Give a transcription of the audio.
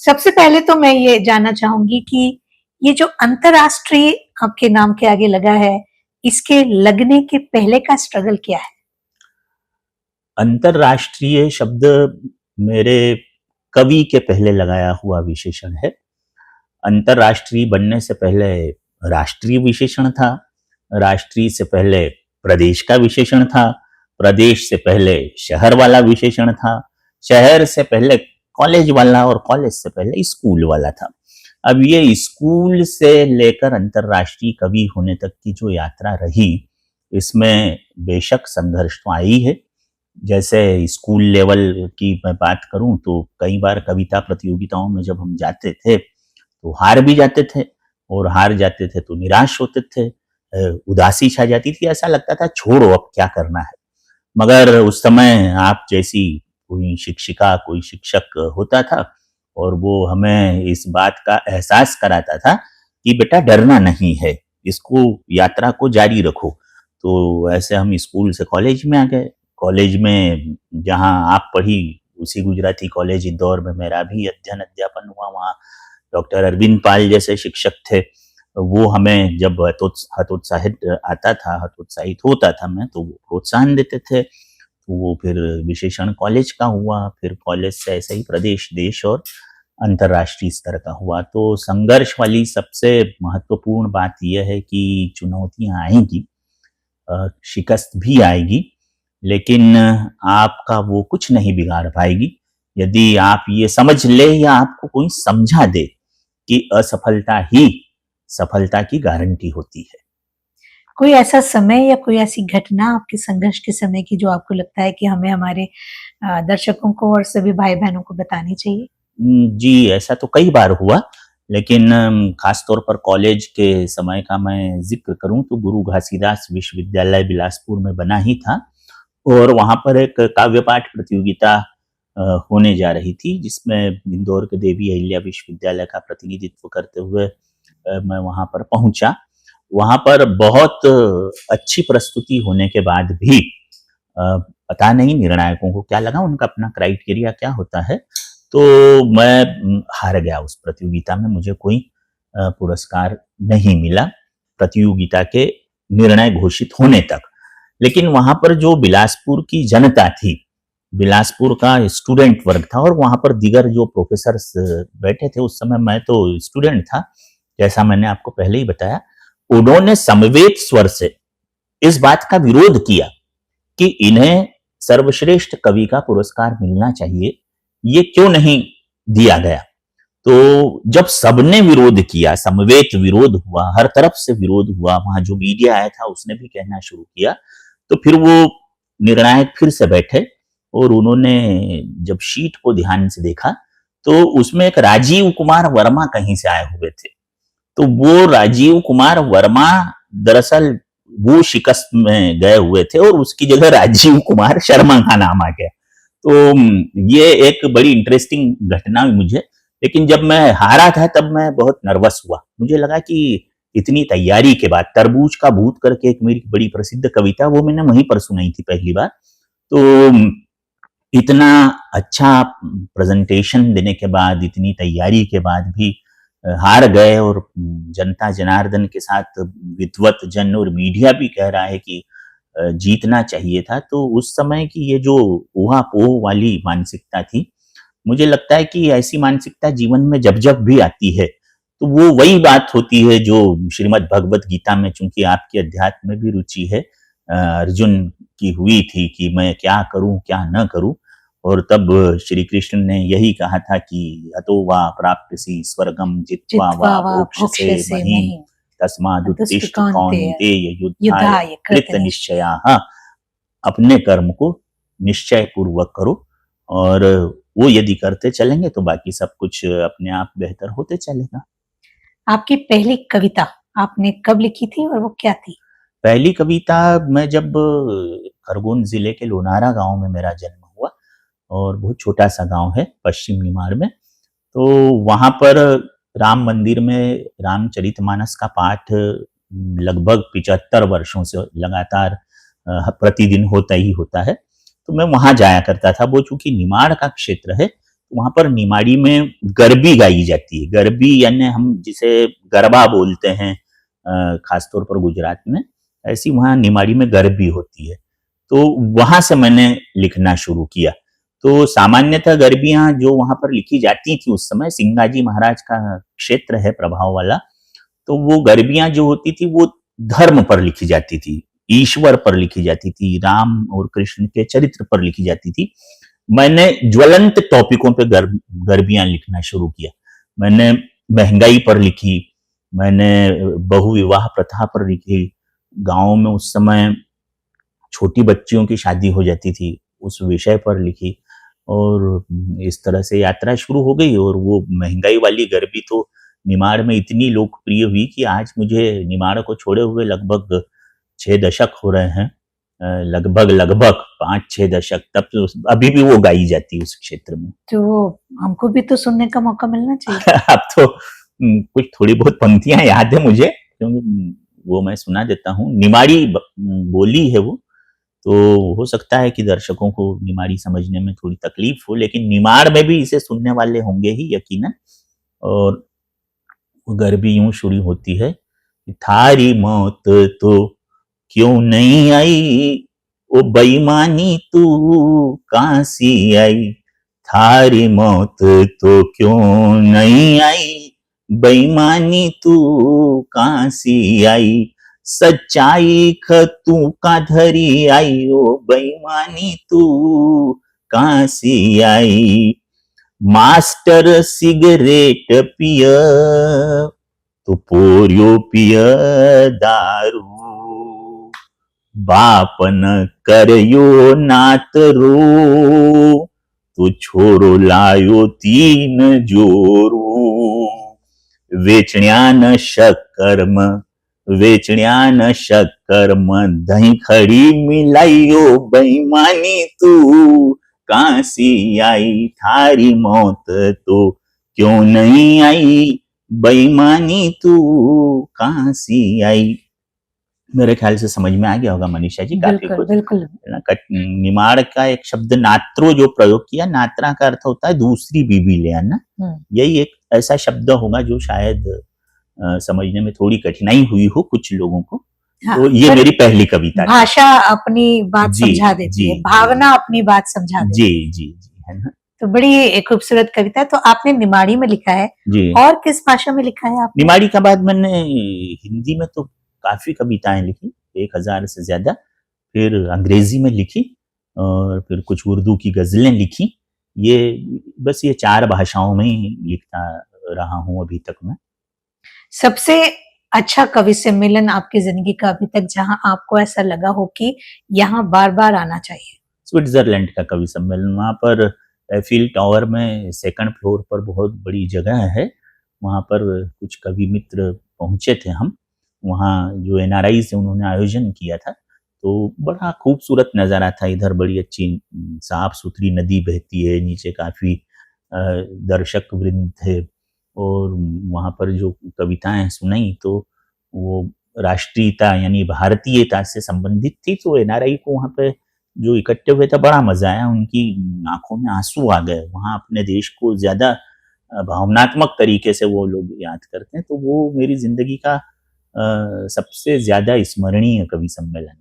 सबसे पहले तो मैं ये जानना चाहूँगी कि ये जो अंतर्राष्ट्रीय आपके नाम के आगे लगा है, इसके लगने के पहले का स्ट्रगल क्या है? अंतर्राष्ट्रीय शब्द मेरे कवि के पहले लगाया हुआ विशेषण है। अंतर्राष्ट्रीय बनने से पहले राष्ट्रीय विशेषण था, राष्ट्रीय से पहले प्रदेश का विशेषण था, प्रदेश से पहले शहर वाला विशेषण था, शहर से पहले कॉलेज वाला और कॉलेज से पहले स्कूल वाला था। अब ये स्कूल से लेकर अंतर्राष्ट्रीय कवि होने तक की जो यात्रा रही, इसमें बेशक संघर्ष तो आई है। जैसे स्कूल लेवल की मैं बात करूं तो कई बार कविता प्रतियोगिताओं में जब हम जाते थे तो हार भी जाते थे, और हार जाते थे तो निराश होते थे, उदासी छा जाती थी, ऐसा लगता था छोड़ो अब क्या करना है। मगर उस समय आप जैसी कोई शिक्षिका कोई शिक्षक होता था और वो हमें इस बात का एहसास कराता था कि बेटा डरना नहीं है, इसको यात्रा को जारी रखो। तो ऐसे हम स्कूल से कॉलेज में आ गए। कॉलेज में जहाँ आप पढ़ी उसी गुजराती कॉलेज इंदौर में मेरा भी अध्ययन अध्यापन हुआ। वहाँ डॉक्टर अरविंद पाल जैसे शिक्षक थे, वो हमें जब हतोत्साहित आता था, हतोत्साहित होता था मैं, तो वो प्रोत्साहन देते थे। तो वो फिर विशेषण कॉलेज का हुआ, फिर कॉलेज से ऐसे ही प्रदेश, देश और अंतर्राष्ट्रीय स्तर का हुआ। तो संघर्ष वाली सबसे महत्वपूर्ण बात यह है कि चुनौतियां आएंगी, शिकस्त भी आएगी, लेकिन आपका वो कुछ नहीं बिगाड़ पाएगी यदि आप ये समझ ले या आपको कोई समझा दे कि असफलता ही सफलता की गारंटी होती है। कोई ऐसा समय या कोई ऐसी घटना आपके संघर्ष के समय की जो आपको लगता है कि हमें हमारे दर्शकों को और सभी भाई-बहनों को बतानी चाहिए? जी, ऐसा तो कई बार हुआ, लेकिन खास तौर पर कॉलेज के समय का मैं ज़िक्र करूँ तो गुरु घासीदास विश्वविद्यालय बिलासपुर में बना ही था, और वहाँ पर एक काव्य पाठ प्रतियोगिता होने जा रही थी, जिसमें इंदौर के देवी अहिल्या विश्वविद्यालय का प्रतिनिधित्व करते हुए मैं वहाँ पर पहुँचा। वहाँ पर बहुत अच्छी प्रस्तुति होने के बाद भी पता नहीं निर्णायकों को क्या लगा, उनका अपना क्राइटेरिया क्या होता है, तो मैं हार गया उस प्रतियोगिता में। मुझे कोई पुरस्कार नहीं मिला प्रतियोगिता के निर्णय घोषित होने तक। लेकिन वहाँ पर जो बिलासपुर की जनता थी, बिलासपुर का स्टूडेंट वर्ग था, और वहाँ पर दीगर जो प्रोफेसर्स बैठे थे, उस समय मैं तो स्टूडेंट था, जैसा मैंने आपको पहले ही बताया, उन्होंने समवेत स्वर से इस बात का विरोध किया कि इन्हें सर्वश्रेष्ठ कवि का पुरस्कार मिलना चाहिए, ये क्यों नहीं दिया गया। तो जब सबने विरोध किया, समवेत विरोध हुआ, हर तरफ से विरोध हुआ, वहां जो मीडिया आया था उसने भी कहना शुरू किया, तो फिर वो निर्णायक फिर से बैठे और उन्होंने जब शीट को ध्यान से देखा तो उसमें एक राजीव कुमार वर्मा कहीं से आए हुए थे। तो वो राजीव कुमार वर्मा दरअसल वो शिकस्त में गए हुए थे और उसकी जगह राजीव कुमार शर्मा का नाम आ गया। तो ये एक बड़ी इंटरेस्टिंग घटना हुई मुझे। लेकिन जब मैं हारा था तब मैं बहुत नर्वस हुआ। मुझे लगा कि इतनी तैयारी के बाद, तरबूज का भूत करके एक मेरी बड़ी प्रसिद्ध कविता, वो मैंने वहीं पर सुनाई थी पहली बार। तो इतना अच्छा प्रेजेंटेशन देने के बाद, इतनी तैयारी के बाद भी हार गए, और जनता जनार्दन के साथ विद्वत जन और मीडिया भी कह रहा है कि जीतना चाहिए था। तो उस समय की ये जो ऊहा-पोह वाली मानसिकता थी, मुझे लगता है कि ऐसी मानसिकता जीवन में जब-जब भी आती है, तो वो वही बात होती है जो श्रीमद् भगवत गीता में, चूँकि आपकी अध्यात्म में भी रुचि है, अर्जुन की हुई थी कि मैं क्या करूँ, क्या न करूँ, और तब श्री कृष्ण ने यही कहा था कि हतो वा प्राप्यसि स्वर्गम जित्वा वा जित्वा वा भोक्ष्यसे भोक्ष्यसे महीम् महीम् तस्मादुत्तिष्ठ कौन्तेय कौन्तेय युद्धाय युद्धाय कृतनिश्चयाः। अपने कर्म को निश्चय पूर्वक करो, और वो यदि करते चलेंगे तो बाकी सब कुछ अपने आप बेहतर होते चलेगा। आपकी पहली कविता आपने कब लिखी थी और वो क्या थी? पहली कविता मैं जब खरगोन जिले के लोनारा गांव में मेरा जन्म हुआ, और बहुत छोटा सा गांव है पश्चिम निमाड़ में। तो वहां पर राम मंदिर में रामचरितमानस का पाठ लगभग 75 वर्षों से लगातार प्रतिदिन होता ही होता है। तो मैं वहां जाया करता था। वो चूंकि निमाड़ का क्षेत्र है वहाँ पर निमाड़ी में गरबी गाई जाती है। गरबी यानी हम जिसे गरबा बोलते हैं खासतौर पर गुजरात में, ऐसी वहाँ निमाड़ी में गरबी होती है। तो वहाँ से मैंने लिखना शुरू किया। तो सामान्यतः गरबियाँ जो वहाँ पर लिखी जाती थी उस समय, सिंगाजी महाराज का क्षेत्र है प्रभाव वाला, तो वो गरबियाँ जो होती थी वो धर्म पर लिखी जाती थी, ईश्वर पर लिखी जाती थी, राम और कृष्ण के चरित्र पर लिखी जाती थी। मैंने ज्वलंत टॉपिकों पे गरबियाँ लिखना शुरू किया। मैंने महंगाई पर लिखी, मैंने बहुविवाह प्रथा पर लिखी, गाँव में उस समय छोटी बच्चियों की शादी हो जाती थी, उस विषय पर लिखी और इस तरह से यात्रा शुरू हो गई। और वो महंगाई वाली गरबी तो निमाड़ में इतनी लोकप्रिय हुई कि आज मुझे निमाड़ को छोड़े हुए लगभग 6 दशक हो रहे हैं। लगभग 5-6 दशक, तब तो अभी भी वो गाई जाती है उस क्षेत्र में। तो हमको भी तो सुनने का मौका मिलना चाहिए। अब तो कुछ थोड़ी बहुत पंक्तियाँ याद है मुझे, क्योंकि वो मैं सुना देता हूँ। निमाड़ी बोली है वो, तो हो सकता है कि दर्शकों को निमाड़ी समझने में थोड़ी तकलीफ हो, लेकिन निमाड़ में भी इसे सुनने वाले होंगे ही यकीनन। और गरबी यूं शुरू होती है, थारी मौत तो क्यों नहीं आई, ओ बेईमानी तू कहां सी आई, थारी मौत तो क्यों नहीं आई, बेईमानी तू कहां सी आई, सच्चाई तू का धरी आई, ओ बेईमानी तू कहां सी आई, मास्टर सिगरेट पिय तो पोरियो पिय दारू, बाप न करयो नात रो तो छोरो लायो 3 जोरू, वेचण्यान शक्करम दही खड़ी मिलाइयो, बेईमानी तू कहां सी आई, थारी मौत तो क्यों नहीं आई, बेईमानी तू कहां सी आई। मेरे ख्याल से समझ में आ गया होगा मनीषा जी काफी बिल्कुल, कुछ। बिल्कुल। निमाड़ का एक शब्द नात्रो जो प्रयोग किया, नात्रा का अर्थ होता है दूसरी बीवी ले आना। यही एक ऐसा शब्द होगा जो शायद समझने में थोड़ी कठिनाई हुई हो कुछ लोगों को। हाँ, तो ये मेरी पहली कविता थी। भाषा अपनी बात जी, समझा देती जी, है, भावना अपनी बात समझा देती है। जी, है ना? तो बड़ी खूबसूरत कविता। तो आपने निमाड़ी में लिखा है, जी। और किस भाषा में लिखा है आपने? निमाड़ी का बाद मैंने हिंदी में तो काफी कविताएं लिखी, 1000 से ज्यादा, फिर अंग्रेजी में लिखी और फिर कुछ उर्दू की गजलें लिखी। ये बस ये 4 भाषाओं में ही लिखता रहा हूँ अभी तक मैं। सबसे अच्छा कवि सम्मेलन आपकी जिंदगी का अभी तक जहां आपको ऐसा लगा हो कि यहाँ बार-बार आना चाहिए? स्विट्जरलैंड का कवि सम्मेलन, वहाँ पर एफिल टावर में 2nd फ्लोर पर बहुत बड़ी जगह है, वहाँ पर कुछ कवि मित्र पहुँचे थे हम, वहाँ जो एनआरआई से उन्होंने आयोजन किया था, तो बड़ा खूबसूरत नज़ारा था। इधर बड़ी अच्छी साफ-सुथरी नदी बहती है, नीचे काफ़ी दर्शक वृंद थे और वहाँ पर जो कविताएँ सुनाई तो वो राष्ट्रीयता यानी भारतीयता से संबंधित थी। तो एनआरआई को वहाँ पे जो इकट्ठे हुए थे बड़ा मज़ा आया, उनकी आँखों में आँसू आ गए। वहाँ अपने देश को ज़्यादा भावनात्मक तरीके से वो लोग याद करते हैं, तो वो मेरी ज़िंदगी का सबसे ज़्यादा स्मरणीय कवि सम्मेलन